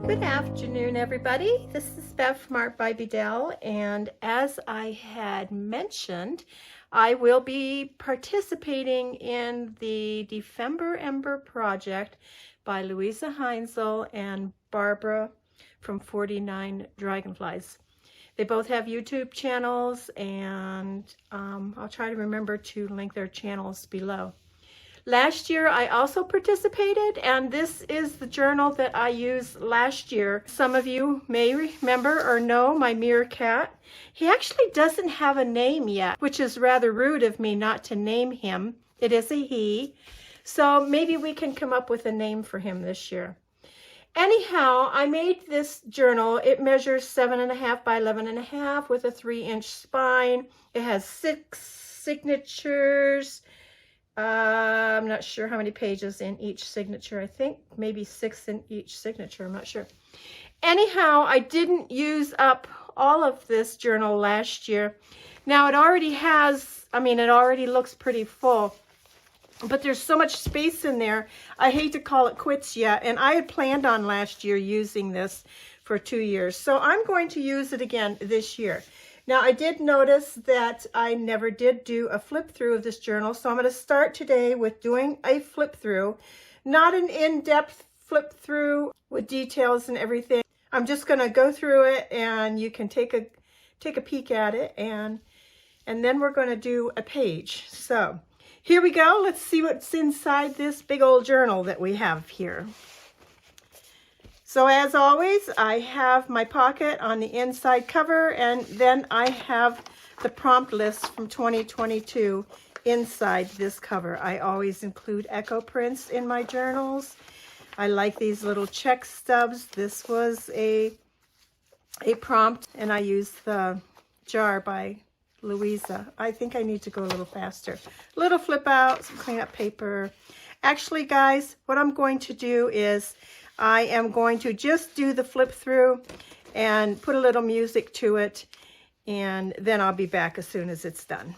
Good afternoon, everybody. This is Bev from Art by Bedell, and as I had mentioned, I will be participating in the Dephemerember project by Louisa Heinzel and Barbara from 49 Dragonflies. They both have YouTube channels, and I'll try to remember to link their channels below. Last year, I also participated, and this is the journal that I used last year. Some of you may remember or know my meerkat. He actually doesn't have a name yet, which is rather rude of me not to name him. It is a he, so maybe we can come up with a name for him this year. Anyhow, I made this journal. It measures 7.5 by 11.5 with a 3-inch spine. It has 6 signatures. I'm not sure how many pages in each signature. I think maybe 6 in each signature. I'm not sure. Anyhow, I didn't use up all of this journal last year. Now it already has, it already looks pretty full, but there's so much space in there. I hate to call it quits yet. And I had planned on last year using this for 2 years. So I'm going to use it again this year. Now, I did notice that I never did do a flip through of this journal, so I'm going to start today with doing a flip through. Not an in-depth flip through with details and everything. I'm just going to go through it, and you can take a peek at it, and then we're going to do a page. So here we go. Let's see what's inside this big old journal that we have here. So as always, I have my pocket on the inside cover, and then I have the prompt list from 2022 inside this cover. I always include echo prints in my journals. I like these little check stubs. This was a prompt, and I used the jar by Louisa. I think I need to go a little faster. Little flip out, some cleanup paper. Actually, guys, what I'm going to do is I am going to just do the flip through and put a little music to it, and then I'll be back as soon as it's done.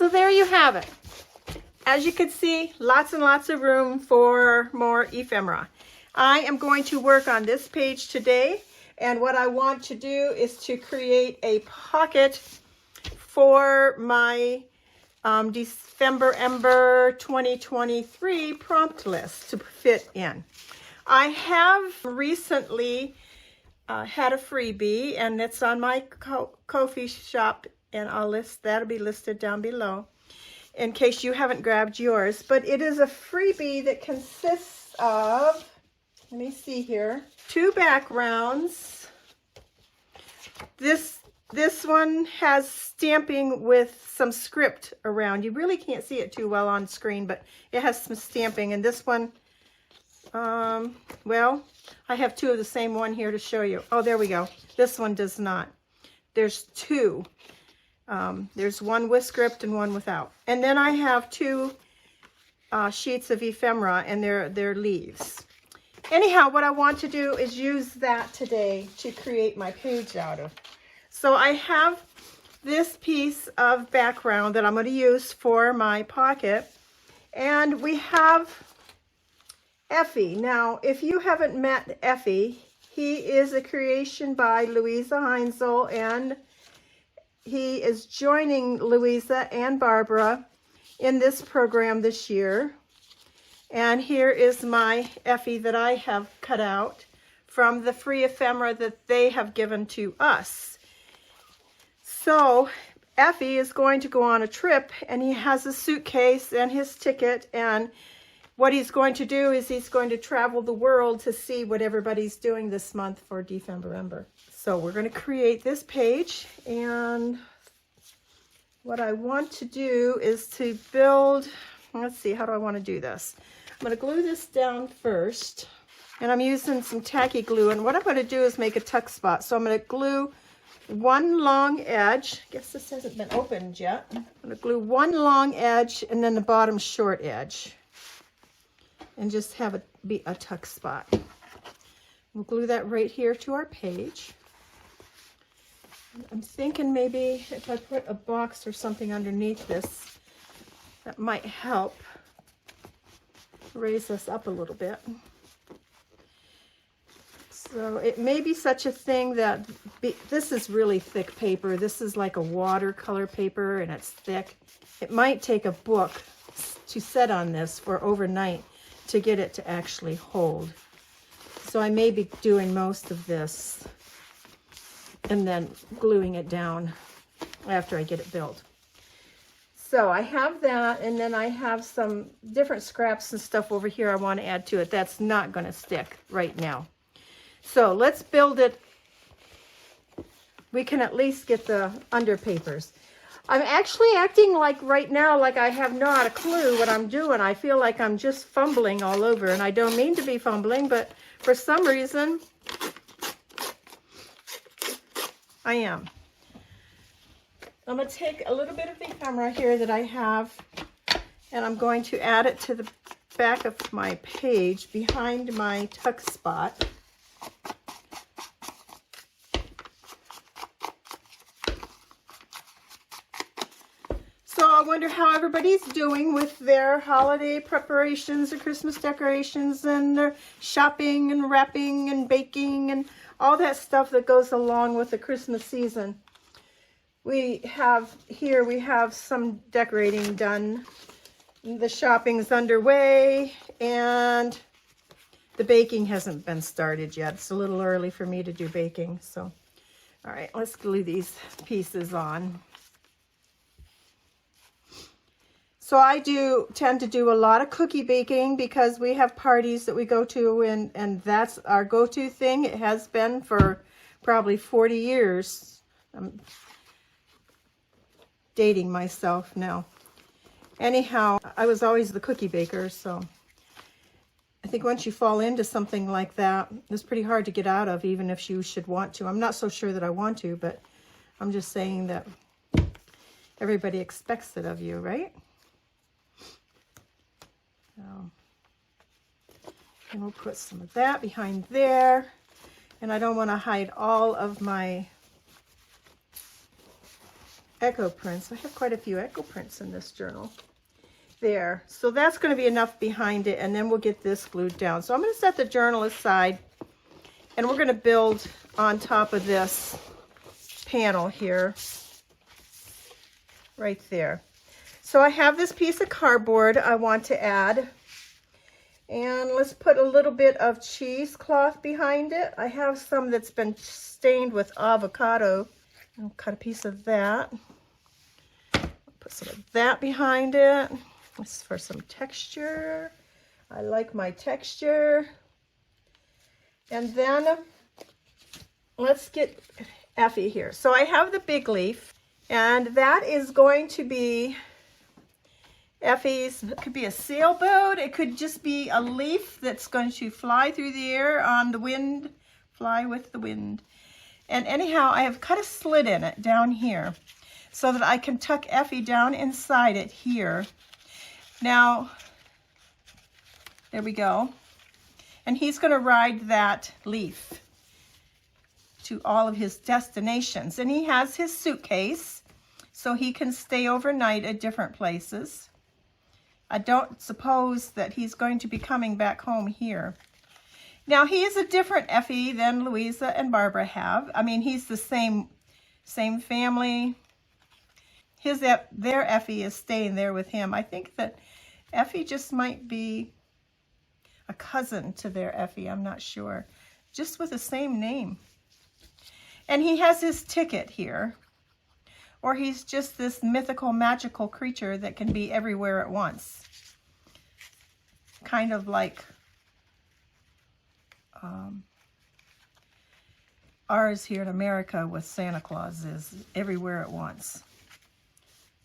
So there you have it. As you can see, lots and lots of room for more ephemera. I am going to work on this page today, and what I want to do is to create a pocket for my Dephemerember 2023 prompt list to fit in. I have recently had a freebie, and it's on my Ko-fi shop, and that'll be listed down below in case you haven't grabbed yours. But it is a freebie that consists of, let me see here, 2 backgrounds. This one has stamping with some script around. You really can't see it too well on screen, but it has some stamping. And this one, well, I have 2 of the same one here to show you. Oh, there we go. This one does not. There's 2. There's one with script and one without. And then I have 2 sheets of ephemera, and they're leaves. Anyhow, what I want to do is use that today to create my page out of. So I have this piece of background that I'm going to use for my pocket. And we have Ephy. Now, if you haven't met Ephy, he is a creation by Louisa Heinzel, and he is joining Louisa and Barbara in this program this year. And here is my Ephy that I have cut out from the free ephemera that they have given to us. So Ephy is going to go on a trip, and he has a suitcase and his ticket, and what he's going to do is he's going to travel the world to see what everybody's doing this month for Dephemerember. So we're going to create this page, and what I want to do is to build, let's see, how do I want to do this? I'm going to glue this down first, and I'm using some tacky glue, and what I'm going to do is make a tuck spot. So I'm going to glue one long edge. I guess this hasn't been opened yet. I'm going to glue one long edge and then the bottom short edge, and just have it be a tuck spot. We'll glue that right here to our page. I'm thinking maybe if I put a box or something underneath this, that might help raise us up a little bit. So it may be such a thing that this is really thick paper. This is like a watercolor paper, and it's thick. It might take a book to set on this for overnight to get it to actually hold. So I may be doing most of this and then gluing it down after I get it built. So I have that, and then I have some different scraps and stuff over here I want to add to it. That's not going to stick right now. So let's build it. We can at least get the under papers. I'm actually acting like right now like I have not a clue what I'm doing. I feel like I'm just fumbling all over, and I don't mean to be fumbling, but for some reason I am. I'm going to take a little bit of ephemera here that I have, and I'm going to add it to the back of my page behind my tuck spot. So I wonder how everybody's doing with their holiday preparations, their Christmas decorations, and their shopping and wrapping and baking and all that stuff that goes along with the Christmas season. We have some decorating done. The shopping's underway, and the baking hasn't been started yet. It's a little early for me to do baking. So, all right, let's glue these pieces on. So I tend to do a lot of cookie baking because we have parties that we go to, and that's our go-to thing. It has been for probably 40 years. I'm dating myself now. Anyhow, I was always the cookie baker, so I think once you fall into something like that, it's pretty hard to get out of, even if you should want to. I'm not so sure that I want to, but I'm just saying that everybody expects it of you, right? And we'll put some of that behind there. And I don't want to hide all of my echo prints. I have quite a few echo prints in this journal. There. So that's going to be enough behind it, and then we'll get this glued down. So I'm going to set the journal aside, and we're going to build on top of this panel here, right there. So I have this piece of cardboard I want to add, and let's put a little bit of cheesecloth behind it. I have some that's been stained with avocado. I'll cut a piece of that. Put some of that behind it. This is for some texture. I like my texture. And then let's get Ephy here. So I have the big leaf, and that is going to be Ephy's. It could be a sailboat. It could just be a leaf that's going to fly through the air on the wind, fly with the wind. And anyhow, I have cut a slit in it down here so that I can tuck Ephy down inside it here. Now, there we go. And he's going to ride that leaf to all of his destinations. And he has his suitcase, so he can stay overnight at different places. I don't suppose that he's going to be coming back home here. Now, he is a different Ephy than Louisa and Barbara have. I mean, he's the same family. Their Ephy is staying there with him. I think that Ephy just might be a cousin to their Ephy. I'm not sure. Just with the same name. And he has his ticket here. Or he's just this mythical, magical creature that can be everywhere at once. Kind of like ours here in America with Santa Claus is everywhere at once.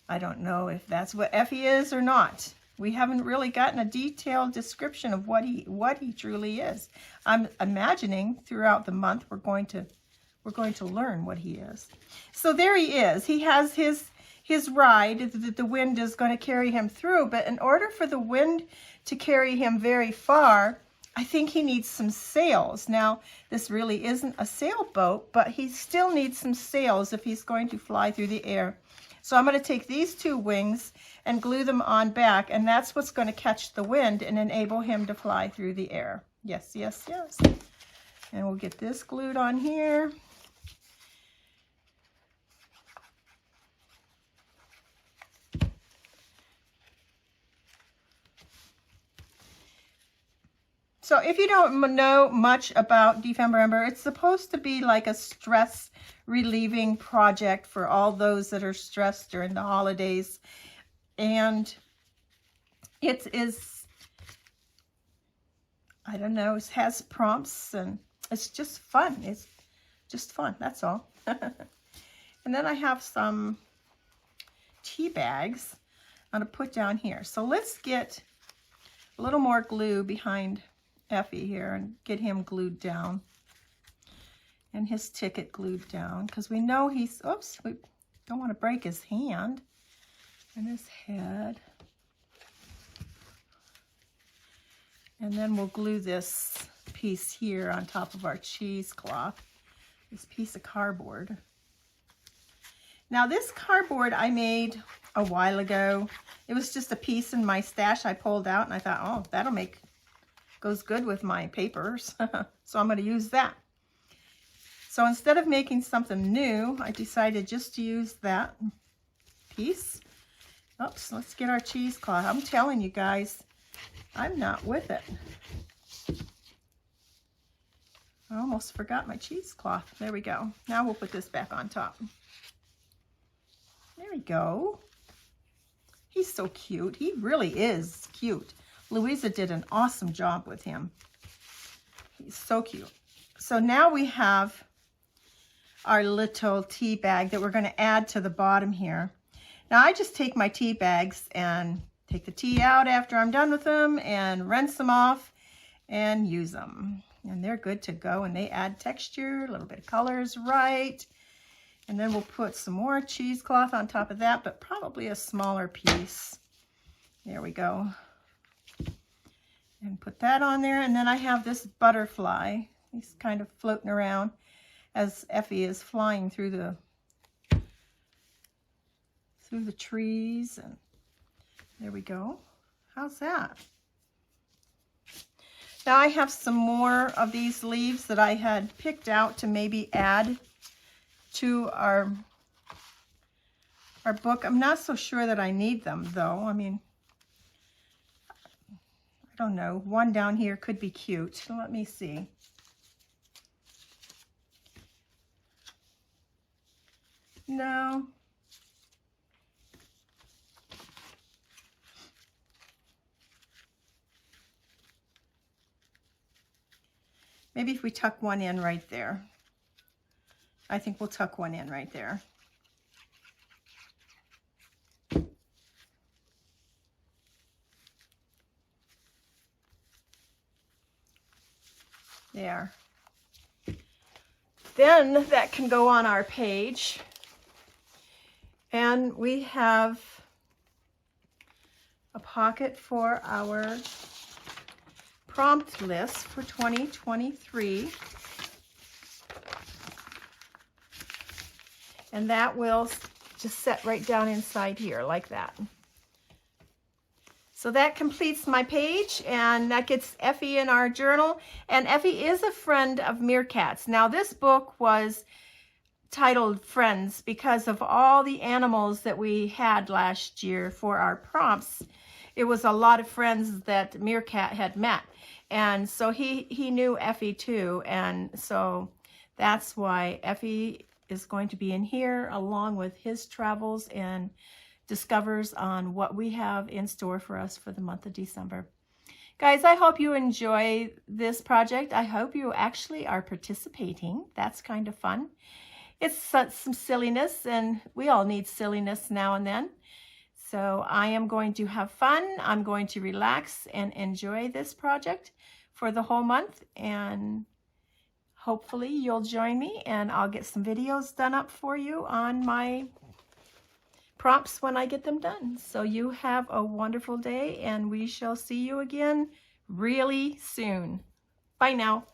I don't know if that's what Ephy is or not. We haven't really gotten a detailed description of what he truly is. I'm imagining throughout the month we're going to learn what he is. So there he is. He has his ride that the wind is going to carry him through, but in order for the wind to carry him very far, I think he needs some sails. Now, this really isn't a sailboat, but he still needs some sails if he's going to fly through the air. So I'm going to take these two wings and glue them on back, and that's what's going to catch the wind and enable him to fly through the air. Yes, yes, yes. And we'll get this glued on here. So if you don't know much about Dephemerember, it's supposed to be like a stress relieving project for all those that are stressed during the holidays. And it is, I don't know, it has prompts and it's just fun. It's just fun, that's all. And then I have some tea bags I'm going to put down here. So let's get a little more glue behind Ephy here and get him glued down and his ticket glued down, because we know he's, oops, we don't want to break his hand and his head. And then we'll glue this piece here on top of our cheesecloth, this piece of cardboard. Now this cardboard I made a while ago. It was just a piece in my stash I pulled out, and I thought, oh, that'll goes good with my papers. So I'm going to use that. So instead of making something new, I decided just to use that piece. Oops, let's get our cheesecloth. I'm telling you guys, I'm not with it. I almost forgot my cheesecloth. There we go. Now we'll put this back on top. There we go. He's so cute. He really is cute. Louisa did an awesome job with him. He's so cute. So now we have our little tea bag that we're going to add to the bottom here. Now I just take my tea bags and take the tea out after I'm done with them and rinse them off and use them. And they're good to go, and they add texture, a little bit of color is right. And then we'll put some more cheesecloth on top of that, but probably a smaller piece. There we go. And put that on there. And then I have this butterfly. He's kind of floating around as Ephy is flying through through the trees, and there we go. How's that? Now I have some more of these leaves that I had picked out to maybe add to our book. I'm not so sure that I need them though. I mean, I don't know. One down here could be cute. Let me see. No. Maybe if we tuck one in right there. I think we'll tuck one in right there. There. Then that can go on our page. And we have a pocket for our prompt list for 2023. And that will just set right down inside here like that. So that completes my page, and that gets Ephy in our journal. And Ephy is a friend of Meerkat's. Now this book was titled Friends because of all the animals that we had last year for our prompts. It was a lot of friends that Meerkat had met. And so he knew Ephy too. And so that's why Ephy is going to be in here along with his travels and discovers on what we have in store for us for the month of December. Guys, I hope you enjoy this project. I hope you actually are participating. That's kind of fun. It's some silliness, and we all need silliness now and then. So I am going to have fun. I'm going to relax and enjoy this project for the whole month, and hopefully you'll join me, and I'll get some videos done up for you on my prompts when I get them done. So you have a wonderful day, and we shall see you again really soon. Bye now.